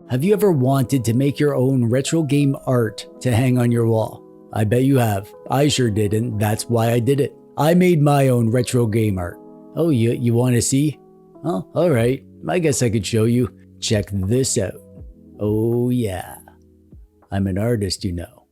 Have you ever wanted to make your own retro game art to hang on your wall? I bet you have. I sure did, and that's why I did it. I made my own retro game art. Oh, you want to see? Oh, alright. I guess I could show you. Check this out. Oh yeah. I'm an artist, you know.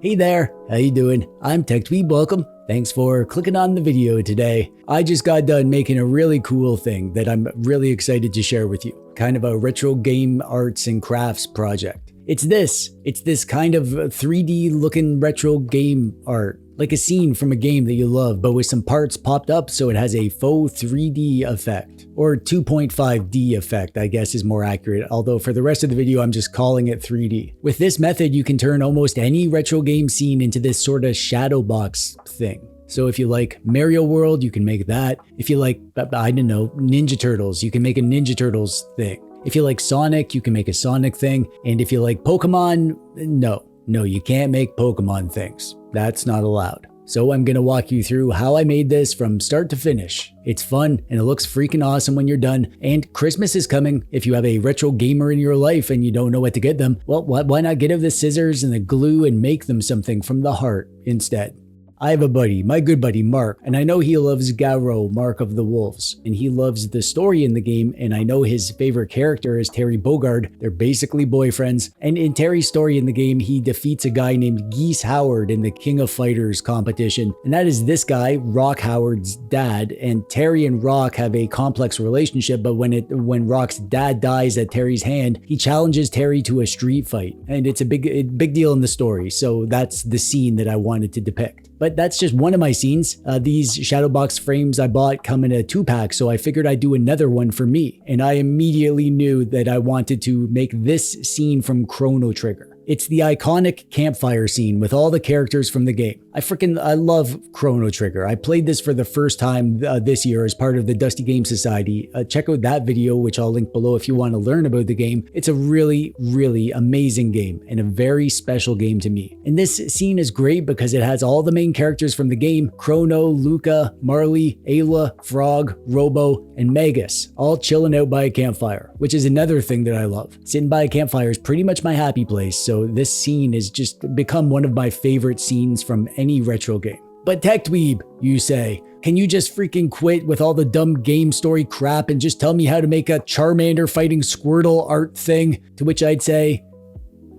Hey there, how you doing? I'm TechDweeb, welcome. Thanks for clicking on the video today. I just got done making a really cool thing that I'm really excited to share with you. Kind of a retro game arts and crafts project. It's this kind of 3D looking retro game art. Like a scene from a game that you love, but with some parts popped up so it has a faux 3D effect. Or 2.5D effect, I guess is more accurate, although for the rest of the video I'm just calling it 3D. With this method you can turn almost any retro game scene into this sort of Shadowbox thing. So if you like Mario World, you can make that. If you like, I don't know, Ninja Turtles, you can make a Ninja Turtles thing. If you like Sonic, you can make a Sonic thing. And if you like Pokemon, no, you can't make Pokemon things. That's not allowed. So I'm gonna walk you through how I made this from start to finish. It's fun and it looks freaking awesome when you're done. And Christmas is coming. If you have a retro gamer in your life and you don't know what to get them, well, why not get them the scissors and the glue and make them something from the heart instead? I have a buddy, my good buddy Mark, and I know he loves Garou, Mark of the Wolves, and he loves the story in the game, and I know his favorite character is Terry Bogard. They're basically boyfriends, and in Terry's story in the game, he defeats a guy named Geese Howard in the King of Fighters competition, and that is this guy, Rock Howard's dad, and Terry and Rock have a complex relationship, but when Rock's dad dies at Terry's hand, he challenges Terry to a street fight, and it's a big deal in the story, so that's the scene that I wanted to depict. But that's just one of my scenes. These Shadowbox frames I bought come in a 2-pack, so I figured I'd do another one for me. And I immediately knew that I wanted to make this scene from Garou Trigger. It's the iconic campfire scene with all the characters from the game. I love Garou Trigger. I played this for the first time this year as part of the Dusty Game Society. Check out that video, which I'll link below if you want to learn about the game. It's a really, really amazing game and a very special game to me. And this scene is great because it has all the main characters from the game: Chrono, Luca, Marley, Ayla, Frog, Robo, and Magus, all chilling out by a campfire, which is another thing that I love. Sitting by a campfire is pretty much my happy place, so this scene has just become one of my favorite scenes from any retro game. But TechDweeb, you say, can you just freaking quit with all the dumb game story crap and just tell me how to make a Charmander fighting Squirtle art thing? To which I'd say,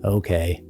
okay.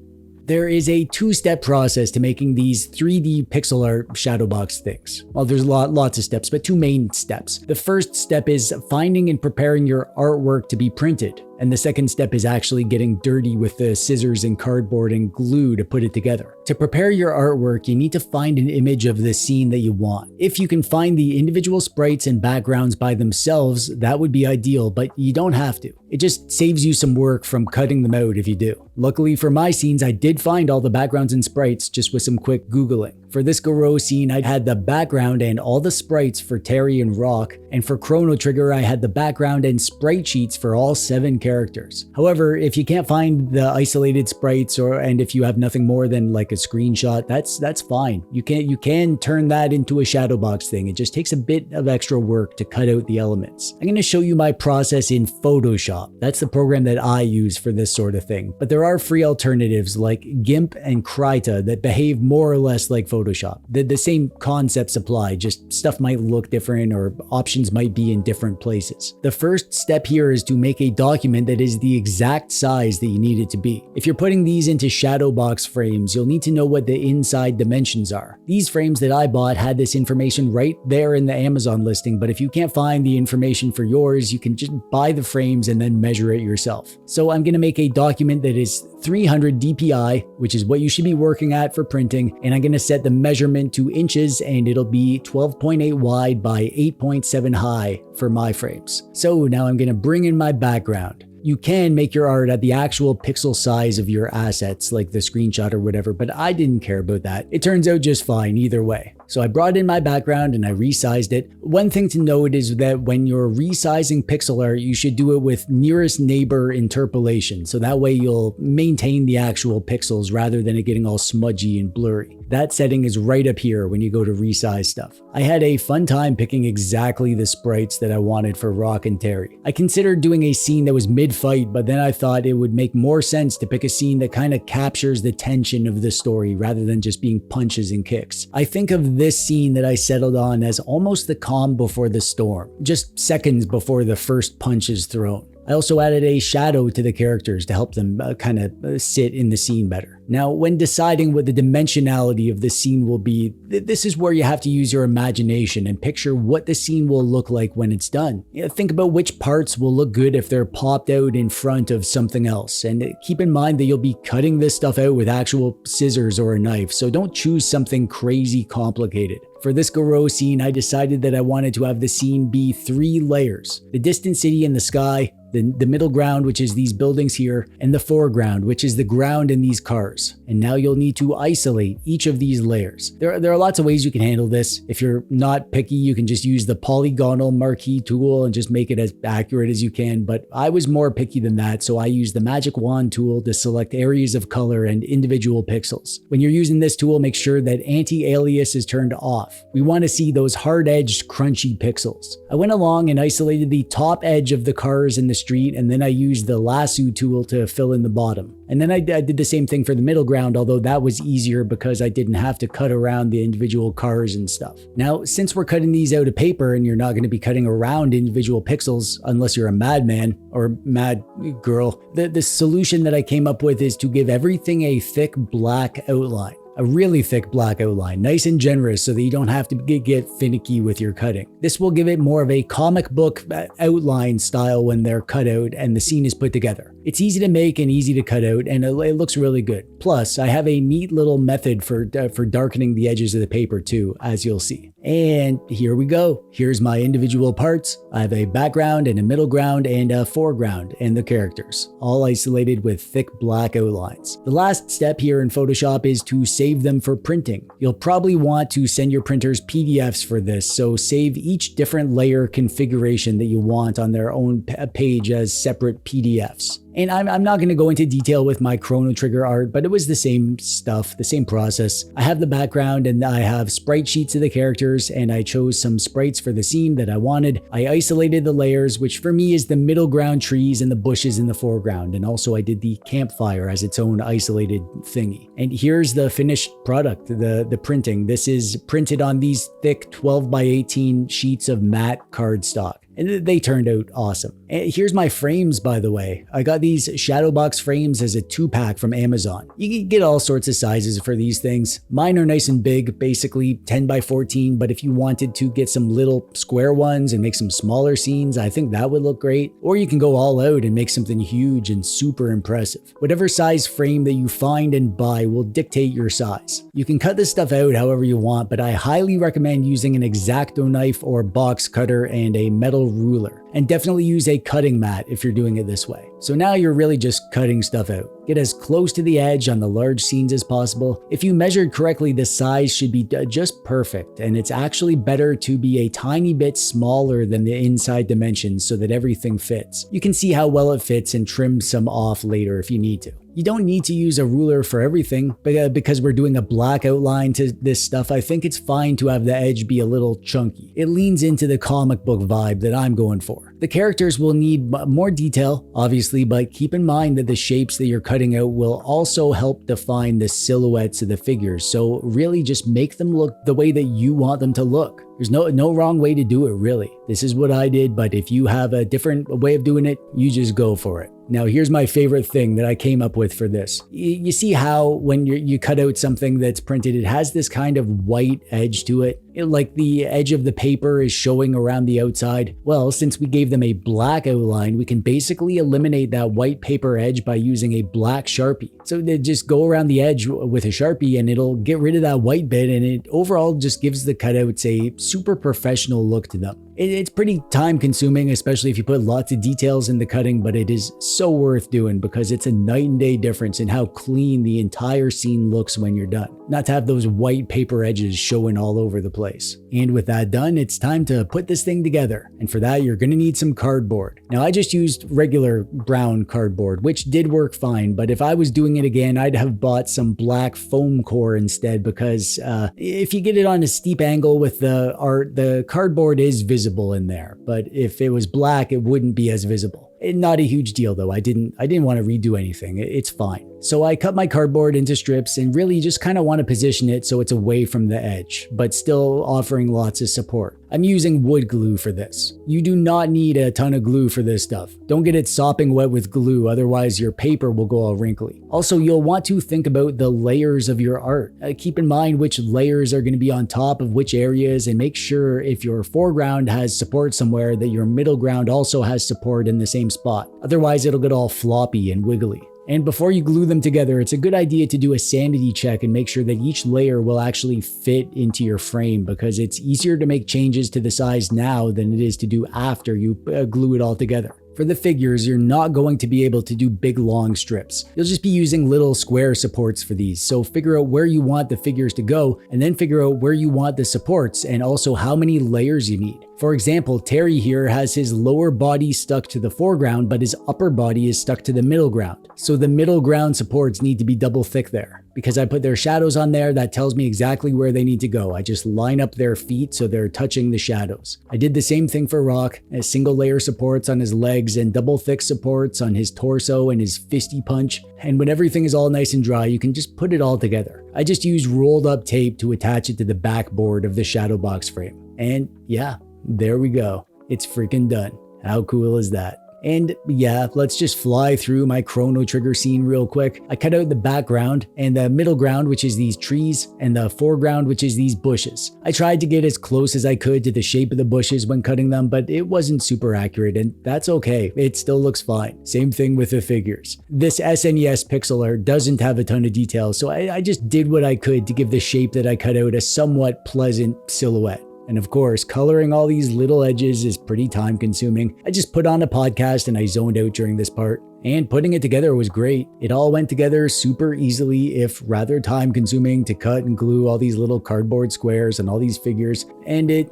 There is a 2-step process to making these 3D pixel art Shadowbox things. Well, there's lots of steps, but 2 main steps. The first step is finding and preparing your artwork to be printed. And the second step is actually getting dirty with the scissors and cardboard and glue to put it together. To prepare your artwork, you need to find an image of the scene that you want. If you can find the individual sprites and backgrounds by themselves, that would be ideal, but you don't have to. It just saves you some work from cutting them out if you do. Luckily for my scenes, I did find all the backgrounds and sprites just with some quick Googling. For this Garou scene, I had the background and all the sprites for Terry and Rock, and for Garou Trigger, I had the background and sprite sheets for all 7 characters. However, if you can't find the isolated sprites and if you have nothing more than like a screenshot, that's fine. You can turn that into a Shadowbox thing. It just takes a bit of extra work to cut out the elements. I'm going to show you my process in Photoshop. That's the program that I use for this sort of thing. But there are free alternatives like GIMP and Krita that behave more or less like Photoshop. The same concepts apply, just stuff might look different or options might be in different places. The first step here is to make a document that is the exact size that you need it to be. If you're putting these into Shadowbox frames, you'll need to know what the inside dimensions are. These frames that I bought had this information right there in the Amazon listing, but if you can't find the information for yours, you can just buy the frames and then measure it yourself. So I'm going to make a document that is 300 DPI, which is what you should be working at for printing, and I'm going to set the measurement to inches, and it'll be 12.8 wide by 8.7 high for my frames. So now I'm going to bring in my background. You can make your art at the actual pixel size of your assets, like the screenshot or whatever, but I didn't care about that. It turns out just fine either way. So I brought in my background and I resized it. One thing to note is that when you're resizing pixel art, you should do it with nearest neighbor interpolation. So that way you'll maintain the actual pixels rather than it getting all smudgy and blurry. that setting is right up here when you go to resize stuff. I had a fun time picking exactly the sprites that I wanted for Rock and Terry. I considered doing a scene that was mid-fight, but then I thought it would make more sense to pick a scene that kind of captures the tension of the story rather than just being punches and kicks. I think of this scene that I settled on as almost the calm before the storm, just seconds before the first punch is thrown. I also added a shadow to the characters to help them kind of sit in the scene better. Now, when deciding what the dimensionality of the scene will be, this is where you have to use your imagination and picture what the scene will look like when it's done. Think about which parts will look good if they're popped out in front of something else, and keep in mind that you'll be cutting this stuff out with actual scissors or a knife, so don't choose something crazy complicated. For this Garou scene, I decided that I wanted to have the scene be 3 layers: the distant city in the sky, the middle ground, which is these buildings here, and the foreground, which is the ground and these cars. And now you'll need to isolate each of these layers. There are lots of ways you can handle this. If you're not picky, you can just use the polygonal marquee tool and just make it as accurate as you can, but I was more picky than that, so I used the magic wand tool to select areas of color and individual pixels. When you're using this tool, make sure that anti-alias is turned off. We want to see those hard-edged, crunchy pixels. I went along and isolated the top edge of the cars in the street, and then I used the lasso tool to fill in the bottom. And then I did the same thing for the middle ground, although that was easier because I didn't have to cut around the individual cars and stuff. Now, since we're cutting these out of paper and you're not going to be cutting around individual pixels unless you're a madman or mad girl, the solution that I came up with is to give everything a thick black outline. A really thick black outline, nice and generous so that you don't have to get finicky with your cutting. This will give it more of a comic book outline style when they're cut out and the scene is put together. It's easy to make and easy to cut out, and it looks really good. Plus, I have a neat little method for darkening the edges of the paper too, as you'll see. And here we go. Here's my individual parts. I have a background and a middle ground and a foreground and the characters, all isolated with thick black outlines. The last step here in Photoshop is to save them for printing. You'll probably want to send your printers PDFs for this, so save each different layer configuration that you want on their own page as separate PDFs. And I'm not going to go into detail with my Garou Trigger art, but it was the same stuff, the same process. I have the background and I have sprite sheets of the characters, and I chose some sprites for the scene that I wanted. I isolated the layers, which for me is the middle ground trees and the bushes in the foreground. And also I did the campfire as its own isolated thingy. And here's the finished product, the printing. This is printed on these thick 12 by 18 sheets of matte cardstock. And they turned out awesome. And here's my frames, by the way. I got these Shadowbox frames as a 2-pack from Amazon. You can get all sorts of sizes for these things. Mine are nice and big, basically 10 by 14, but if you wanted to get some little square ones and make some smaller scenes, I think that would look great. Or you can go all out and make something huge and super impressive. Whatever size frame that you find and buy will dictate your size. You can cut this stuff out however you want, but I highly recommend using an X-Acto knife or box cutter and a metal ruler. And definitely use a cutting mat if you're doing it this way. So now you're really just cutting stuff out. Get as close to the edge on the large scenes as possible. If you measured correctly, the size should be just perfect, and it's actually better to be a tiny bit smaller than the inside dimensions so that everything fits. You can see how well it fits and trim some off later if you need to. You don't need to use a ruler for everything, but because we're doing a black outline to this stuff, I think it's fine to have the edge be a little chunky. It leans into the comic book vibe that I'm going for. The characters will need more detail, obviously, but keep in mind that the shapes that you're cutting out will also help define the silhouettes of the figures, so really just make them look the way that you want them to look. There's no wrong way to do it, really. This is what I did, but if you have a different way of doing it, you just go for it. Now, here's my favorite thing that I came up with for this. You see how when you cut out something that's printed, it has this kind of white edge to it? Like the edge of the paper is showing around the outside. Well, since we gave them a black outline, we can basically eliminate that white paper edge by using a black Sharpie. So they just go around the edge with a Sharpie and it'll get rid of that white bit, and it overall just gives the cutouts a super professional look to them. It's pretty time consuming, especially if you put lots of details in the cutting, but it is so worth doing because it's a night and day difference in how clean the entire scene looks when you're done. Not to have those white paper edges showing all over the place. And with that done, it's time to put this thing together. And for that, you're going to need some cardboard. Now, I just used regular brown cardboard, which did work fine, but if I was doing it again, I'd have bought some black foam core instead because if you get it on a steep angle with the art, the cardboard is visible in there. But if it was black, it wouldn't be as visible. Not a huge deal though. I didn't want to redo anything. It's fine. So I cut my cardboard into strips and really just kind of want to position it so it's away from the edge, but still offering lots of support. I'm using wood glue for this. You do not need a ton of glue for this stuff. Don't get it sopping wet with glue, otherwise your paper will go all wrinkly. Also, you'll want to think about the layers of your art. Keep in mind which layers are going to be on top of which areas, and make sure if your foreground has support somewhere that your middle ground also has support in the same spot. Otherwise, it'll get all floppy and wiggly. And before you glue them together, it's a good idea to do a sanity check and make sure that each layer will actually fit into your frame, because it's easier to make changes to the size now than it is to do after you glue it all together. For the figures, you're not going to be able to do big long strips. You'll just be using little square supports for these, so figure out where you want the figures to go and then figure out where you want the supports and also how many layers you need. For example, Terry here has his lower body stuck to the foreground, but his upper body is stuck to the middle ground. So the middle ground supports need to be double thick there. Because I put their shadows on there, that tells me exactly where they need to go. I just line up their feet so they're touching the shadows. I did the same thing for Rock, as single layer supports on his legs and double thick supports on his torso and his fisty punch. And when everything is all nice and dry, you can just put it all together. I just used rolled up tape to attach it to the backboard of the Shadowbox frame. And yeah, there we go. It's freaking done. How cool is that? And yeah, let's just fly through my Chrono Trigger scene real quick. I cut out the background and the middle ground, which is these trees, and the foreground, which is these bushes. I tried to get as close as I could to the shape of the bushes when cutting them, but it wasn't super accurate, and that's okay. It still looks fine. Same thing with the figures. This SNES pixel art doesn't have a ton of detail, so I just did what I could to give the shape that I cut out a somewhat pleasant silhouette. And of course, coloring all these little edges is pretty time consuming. I just put on a podcast and I zoned out during this part. And putting it together was great. It all went together super easily, if rather time consuming, to cut and glue all these little cardboard squares and all these figures. And it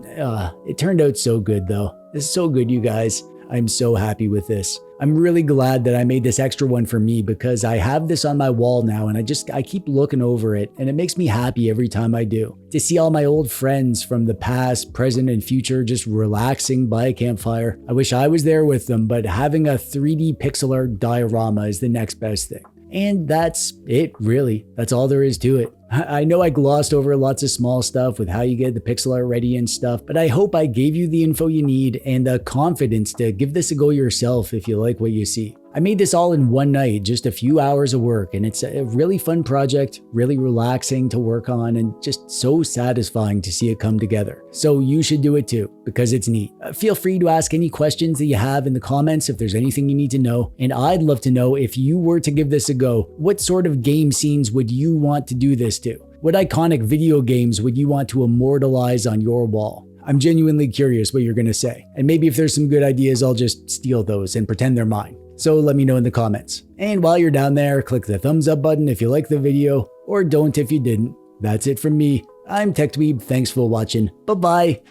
turned out so good though. It's so good, you guys. I'm so happy with this. I'm really glad that I made this extra one for me, because I have this on my wall now and I keep looking over it, and it makes me happy every time I do. To see all my old friends from the past, present, and future just relaxing by a campfire. I wish I was there with them, but having a 3D pixel art diorama is the next best thing. And that's it, really. That's all there is to it. I know I glossed over lots of small stuff with how you get the pixel art ready and stuff, but I hope I gave you the info you need and the confidence to give this a go yourself if you like what you see. I made this all in one night, just a few hours of work, and it's a really fun project, really relaxing to work on, and just so satisfying to see it come together. So you should do it too, because it's neat. Feel free to ask any questions that you have in the comments if there's anything you need to know, and I'd love to know, if you were to give this a go, what sort of game scenes would you want to do this to? What iconic video games would you want to immortalize on your wall? I'm genuinely curious what you're going to say, and maybe if there's some good ideas, I'll just steal those and pretend they're mine. So let me know in the comments. And while you're down there, click the thumbs up button if you like the video, or don't if you didn't. That's it from me. I'm TechDweeb. Thanks for watching. Bye-bye.